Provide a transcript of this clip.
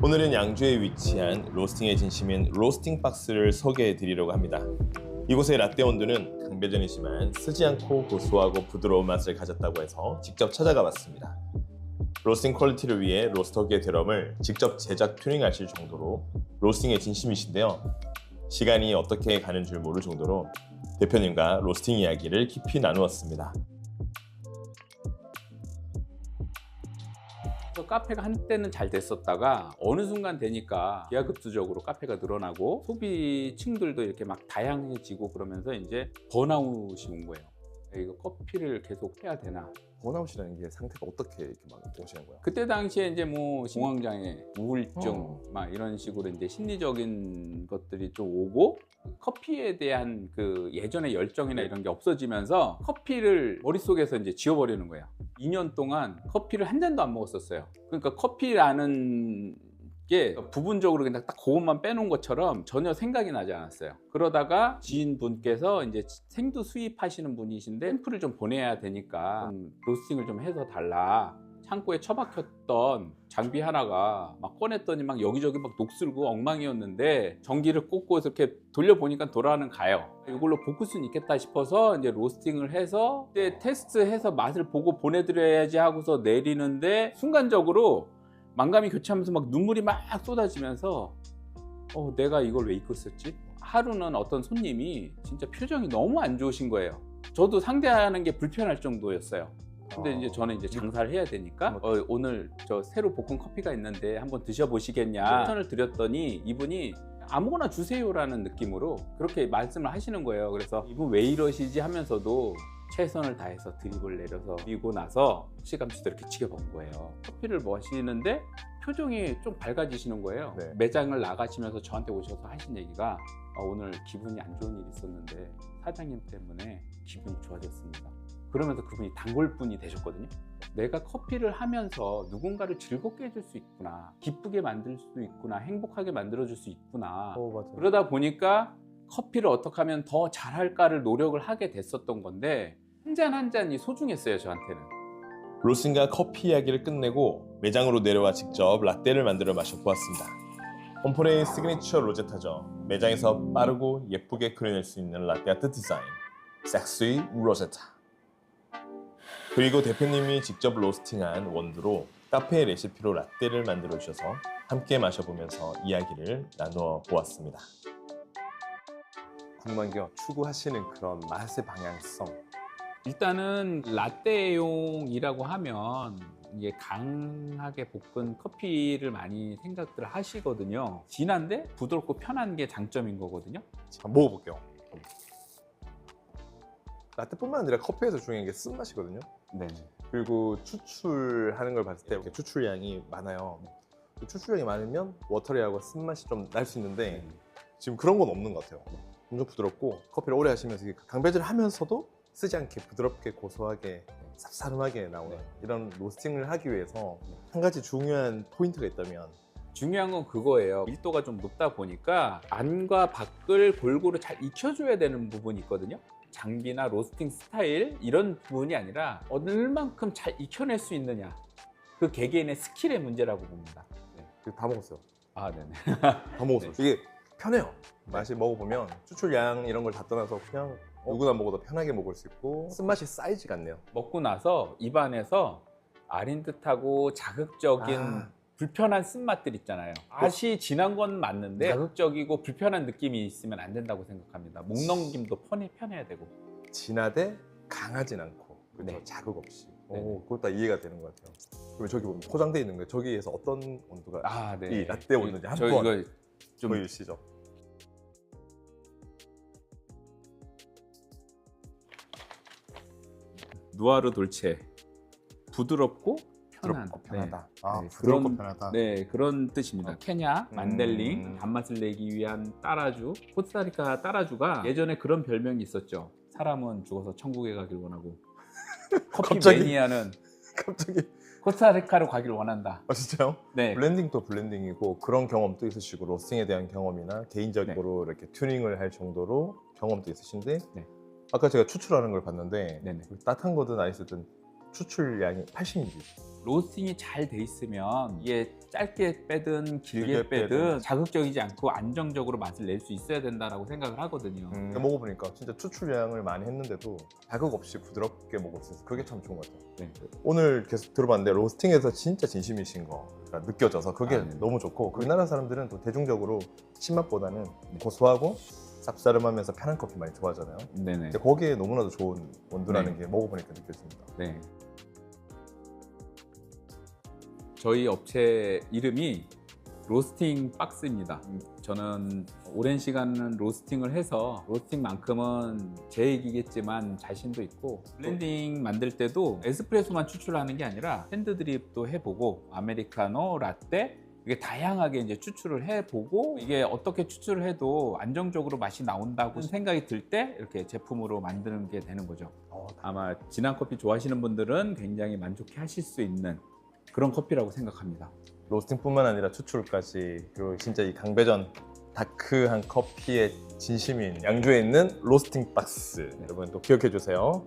오늘은 양주에 위치한 로스팅의 진심인 로스팅 박스를 소개해 드리려고 합니다. 이곳의 라떼 원두는 강배전이지만 쓰지 않고 고소하고 부드러운 맛을 가졌다고 해서 직접 찾아가 봤습니다. 로스팅 퀄리티를 위해 로스터기의 드럼을 직접 제작 튜닝하실 정도로 로스팅의 진심이신데요. 시간이 어떻게 가는 줄 모를 정도로 대표님과 로스팅 이야기를 깊이 나누었습니다. 카페가 한때는 잘 됐었다가 어느 순간 되니까 기하급수적으로 카페가 늘어나고 소비층들도 이렇게 막 다양해지고 그러면서 이제 번아웃이 온 거예요. 이거 커피를 계속 해야 되나? 번아웃이라는 게 상태가 어떻게 이렇게 막 오시는 거예요? 그때 당시에 이제 뭐 공황장애, 우울증 막 이런 식으로 이제 심리적인 것들이 좀 오고 커피에 대한 그 예전의 열정이나 이런 게 없어지면서 커피를 머릿속에서 이제 지워버리는 거예요. 2년 동안 커피를 한 잔도 안 먹었었어요. 그러니까 커피라는 게 부분적으로 그냥 딱 그것만 빼놓은 것처럼 전혀 생각이 나지 않았어요. 그러다가 지인분께서 이제 생두 수입하시는 분이신데 샘플을 좀 보내야 되니까 좀 로스팅을 좀 해서 달라. 창고에 처박혔던 장비 하나가 막 꺼냈더니 막 여기저기 막 녹슬고 엉망이었는데 전기를 꽂고 이렇게 돌려보니까 돌아가는 가요. 이걸로 볶을 수는 있겠다 싶어서 이제 로스팅을 해서 이제 테스트해서 맛을 보고 보내드려야지 하고서 내리는데 순간적으로 만감이 교차하면서 막 눈물이 막 쏟아지면서 내가 이걸 왜 입고 있었지? 하루는 어떤 손님이 진짜 표정이 너무 안 좋으신 거예요. 저도 상대하는 게 불편할 정도였어요. 근데 이제 저는 이제 장사를 해야 되니까 오늘 저 새로 볶은 커피가 있는데 한번 드셔보시겠냐 추천을 드렸더니 이분이 아무거나 주세요라는 느낌으로 그렇게 말씀을 하시는 거예요. 그래서 이분 왜 이러시지 하면서도 최선을 다해서 드립을 내려서 드리고 나서 실감치도 이렇게 지켜본 거예요. 커피를 마시는데 표정이 좀 밝아지시는 거예요. 네. 매장을 나가시면서 저한테 오셔서 하신 얘기가 오늘 기분이 안 좋은 일이 있었는데 사장님 때문에 기분이 좋아졌습니다. 그러면서 그분이 단골분이 되셨거든요. 내가 커피를 하면서 누군가를 즐겁게 해줄 수 있구나, 기쁘게 만들 수 있구나, 행복하게 만들어줄 수 있구나. 맞아요. 그러다 보니까 커피를 어떻게 하면 더 잘할까를 노력을 하게 됐었던 건데 한 잔 한 잔이 소중했어요, 저한테는. 로스팅과 커피 이야기를 끝내고 매장으로 내려와 직접 라떼를 만들어 마셔보았습니다. 홈플의 시그니처 로제타죠. 매장에서 빠르고 예쁘게 그려낼 수 있는 라떼 아트 디자인 섹시 로제타. 그리고 대표님이 직접 로스팅한 원두로 카페 레시피로 라떼를 만들어 주셔서 함께 마셔보면서 이야기를 나누어 보았습니다. 궁금한 게 추구하시는 그런 맛의 방향성. 일단은 라떼용이라고 하면 이게 강하게 볶은 커피를 많이 생각들을 하시거든요. 진한데 부드럽고 편한 게 장점인 거거든요. 한번 먹어볼게요. 라떼뿐만 아니라 커피에서 중요한 게 쓴맛이거든요. 네. 그리고 추출하는 걸 봤을 때 이렇게 추출량이 많아요. 추출량이 많으면 워터리하고 쓴맛이 좀 날 수 있는데 지금 그런 건 없는 것 같아요. 엄청 부드럽고 커피를 오래 하시면서 강배제를 하면서도 쓰지 않게 부드럽게 고소하게 쌉싸름하게 나오는 이런 로스팅을 하기 위해서 한 가지 중요한 포인트가 있다면 중요한 건 그거예요. 밀도가 좀 높다 보니까 안과 밖을 골고루 잘 익혀줘야 되는 부분이 있거든요. 장비나 로스팅 스타일 이런 부분이 아니라 얼만큼 잘 익혀낼 수 있느냐, 그 개개인의 스킬의 문제라고 봅니다. 다 먹었어요. 아, 네네. 다 먹었어요. 이게 편해요. 맛이 먹어보면 추출량 이런 걸 다 떠나서 그냥 누구나 먹어도 편하게 먹을 수 있고 쓴맛이 쌓이지가 않네요. 먹고 나서 입안에서 아린 듯하고 자극적인 불편한 쓴맛들 있잖아요. 맛이 진한 건 맞는데 자극적이고 불편한 느낌이 있으면 안 된다고 생각합니다. 목 넘김도 편해야 되고. 진하되 강하진 않고 그렇죠? 네. 자극 없이. 네네. 그것도 다 이해가 되는 것 같아요. 그러면 저기 보면 포장되어 있는 거예요. 저기에서 어떤 온도가 네. 이 라떼 온도인지 저 한번 이거 좀 보여주시죠. 누아르 돌체, 부드럽고 편한. 부드럽고 편하다. 네. 부드럽고 그런, 편하다. 네, 그런 뜻입니다. 케냐, 만델링, 음. 단맛을 내기 위한 따라주, 코스타리카 따라주가 예전에 그런 별명이 있었죠. 사람은 죽어서 천국에 가길 원하고 커피 갑자기? 매니아는 갑자기 코스타리카로 가길 원한다. 진짜요? 네, 블렌딩도 블렌딩이고 그런 경험도 있으시고 로스팅에 대한 경험이나 개인적으로 이렇게 튜닝을 할 정도로 경험도 있으신데 네. 아까 제가 추출하는 걸 봤는데 네네. 따뜻한 거든 아이스든 추출량이 80ml. 로스팅이 잘 돼 있으면 이게 짧게 빼든 길게 길게 빼든. 빼든 자극적이지 않고 안정적으로 맛을 낼 수 있어야 된다라고 생각을 하거든요. 먹어보니까 진짜 추출량을 많이 했는데도 자극 없이 부드럽게 먹을 수 있어서 그게 참 좋은 것 같아요. 네. 오늘 계속 들어봤는데 로스팅에서 진짜 진심이신 거가 느껴져서 그게 네. 너무 좋고 우리나라 사람들은 또 대중적으로 신맛보다는 고소하고 쌉싸름하면서 편한 커피 많이 좋아하잖아요. 네네. 근데 거기에 너무나도 좋은 원두라는 네. 게 먹어보니까 느껴집니다. 네. 저희 업체 이름이 로스팅 박스입니다. 저는 오랜 시간은 로스팅을 해서 로스팅만큼은 제 얘기겠지만 자신도 있고 블렌딩 만들 때도 에스프레소만 추출하는 게 아니라 핸드드립도 해보고 아메리카노, 라떼 이게 다양하게 이제 추출을 해보고 이게 어떻게 추출을 해도 안정적으로 맛이 나온다고 생각이 들 때 이렇게 제품으로 만드는 게 되는 거죠. 아마 진한 커피 좋아하시는 분들은 굉장히 만족해 하실 수 있는 그런 커피라고 생각합니다. 로스팅뿐만 아니라 추출까지 그리고 진짜 이 강배전 다크한 커피의 진심인 양주에 있는 로스팅 박스 여러분 또 기억해 주세요.